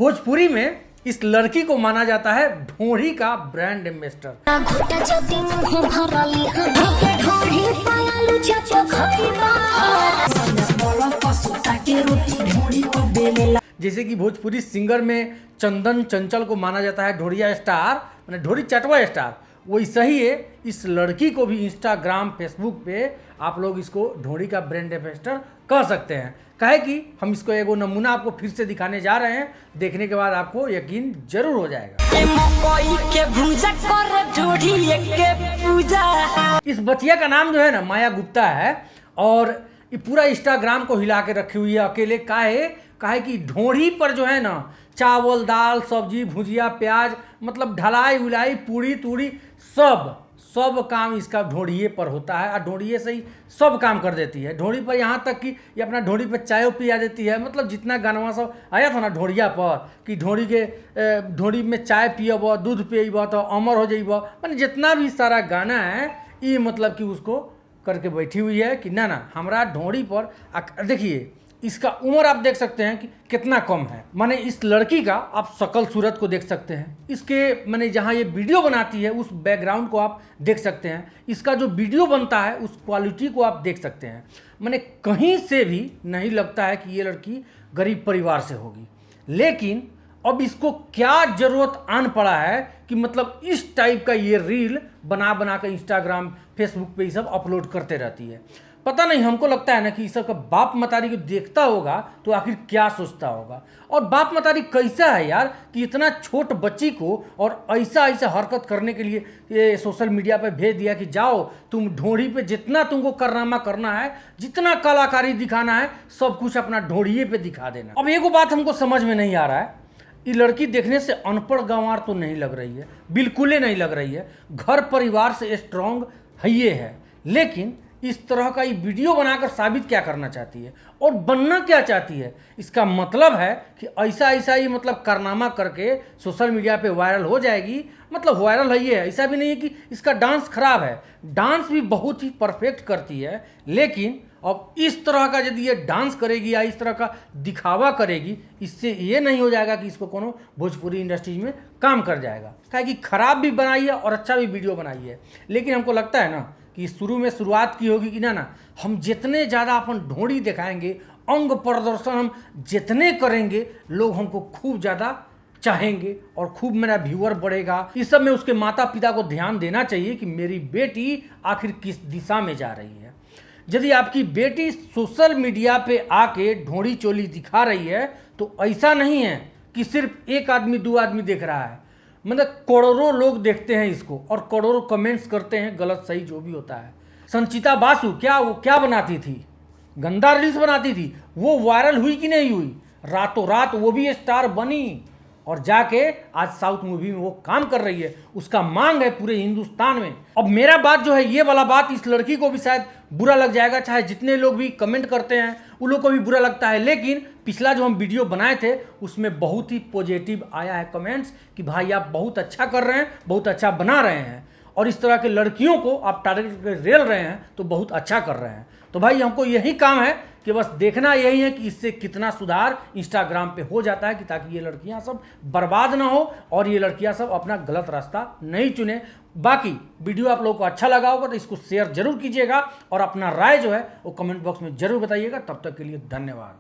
भोजपुरी में इस लड़की को माना जाता है ढोढ़ी का ब्रांड एम्बेसडर। जैसे कि भोजपुरी सिंगर में चंदन चंचल को माना जाता है ढोढ़िया स्टार, मतलब ढोढ़ी चटवा स्टार, वैसा ही है इस लड़की को भी इंस्टाग्राम फेसबुक पे आप लोग इसको ढोढ़ी का ब्रांड एम्बेसडर कह सकते हैं। कहे कि हम इसको एगो नमूना आपको फिर से दिखाने जा रहे हैं, देखने के बाद आपको यकीन जरूर हो जाएगा। इस बचिया का नाम जो है ना माया गुप्ता है और ये पूरा इंस्टाग्राम को हिला के रखी हुई है अकेले। काहे कि ढोढ़ी पर जो है ना चावल दाल सब्जी भुजिया प्याज मतलब ढलाई उलाई पूड़ी तूड़ी सब काम इसका ढोढ़िए पर होता है और ढोढ़िए से ही सब काम कर देती है। ढोढ़ी पर यहाँ तक कि ये अपना ढोढ़ी पर चाय पिया देती है। मतलब जितना गानवा सब आया था ना ढोढ़िया पर कि ढोढ़ी में चाय पियब दूध पियब तो अमर हो जाइब, मैंने जितना भी सारा गाना है ये मतलब कि उसको करके बैठी हुई है कि ना हमारा ढोढ़ी पर। देखिए इसका उम्र आप देख सकते हैं कि कितना कम है। माने इस लड़की का आप शकल सूरत को देख सकते हैं, इसके माने जहाँ ये वीडियो बनाती है उस बैकग्राउंड को आप देख सकते हैं, इसका जो वीडियो बनता है उस क्वालिटी को आप देख सकते हैं। माने कहीं से भी नहीं लगता है कि ये लड़की गरीब परिवार से होगी। लेकिन अब इसको क्या ज़रूरत आन पड़ा है कि मतलब इस टाइप का ये रील बना कर इंस्टाग्राम फेसबुक पे ये सब अपलोड करते रहती है। पता नहीं, हमको लगता है ना कि इस सब का बाप मतारी को देखता होगा तो आखिर क्या सोचता होगा। और बाप मतारी कैसा है यार कि इतना छोट बच्ची को और ऐसा हरकत करने के लिए ये सोशल मीडिया पे भेज दिया कि जाओ तुम ढोढ़ी पे जितना तुमको कारनामा करना है, जितना कलाकारी दिखाना है, सब कुछ अपना ढोढ़िए पे दिखा देना। अब एगो बात हमको समझ में नहीं आ रहा है, ये लड़की देखने से अनपढ़ गंवार तो नहीं लग रही है, बिल्कुल ही नहीं लग रही है। घर परिवार से स्ट्रांग है ये है, लेकिन इस तरह का ये वीडियो बनाकर साबित क्या करना चाहती है और बनना क्या चाहती है? इसका मतलब है कि ऐसा ही मतलब कारनामा करके सोशल मीडिया पे वायरल हो जाएगी। मतलब वायरल है ये, ऐसा भी नहीं है कि इसका डांस खराब है, डांस भी बहुत ही परफेक्ट करती है। लेकिन अब इस तरह का यदि ये डांस करेगी या इस तरह का दिखावा करेगी, इससे ये नहीं हो जाएगा कि इसको कोनो भोजपुरी इंडस्ट्री में काम कर जाएगा। क्या कि खराब भी बनाई है और अच्छा भी वीडियो बनाई है। लेकिन हमको लगता है ना कि शुरू में शुरुआत की होगी कि ना हम जितने ज़्यादा अपन ढोढ़ी दिखाएंगे, अंग प्रदर्शन हम जितने करेंगे, लोग हमको खूब ज़्यादा चाहेंगे और खूब मेरा व्यूअर बढ़ेगा। इस सब में उसके माता पिता को ध्यान देना चाहिए कि मेरी बेटी आखिर किस दिशा में जा रही है। यदि आपकी बेटी सोशल मीडिया पे आके ढोढ़ी चोली दिखा रही है तो ऐसा नहीं है कि सिर्फ एक आदमी दो आदमी देख रहा है, मतलब करोड़ों लोग देखते हैं इसको और करोड़ों कमेंट्स करते हैं, गलत सही जो भी होता है। संचिता बासु वो क्या बनाती थी, गंदा रील्स बनाती थी, वो वायरल हुई कि नहीं हुई? रातों रात वो भी स्टार बनी और जाके आज साउथ मूवी में वो काम कर रही है, उसका मांग है पूरे हिंदुस्तान में। अब मेरा बात जो है ये वाला बात इस लड़की को भी शायद बुरा लग जाएगा, चाहे जितने लोग भी कमेंट करते हैं उन लोग को भी बुरा लगता है। लेकिन पिछला जो हम वीडियो बनाए थे उसमें बहुत ही पॉजिटिव आया है कमेंट्स कि भाई आप बहुत अच्छा कर रहे हैं, बहुत अच्छा बना रहे हैं और इस तरह के लड़कियों को आप टारगेट करके रेल रहे हैं तो बहुत अच्छा कर रहे हैं। तो भाई हमको यही काम है कि बस देखना यही है कि इससे कितना सुधार इंस्टाग्राम पे हो जाता है कि ताकि ये लड़कियां सब बर्बाद ना हो और ये लड़कियां सब अपना गलत रास्ता नहीं चुने। बाकी वीडियो आप लोगों को अच्छा लगा होगा तो इसको शेयर जरूर कीजिएगा और अपना राय जो है वो कमेंट बॉक्स में जरूर बताइएगा। तब तक के लिए धन्यवाद।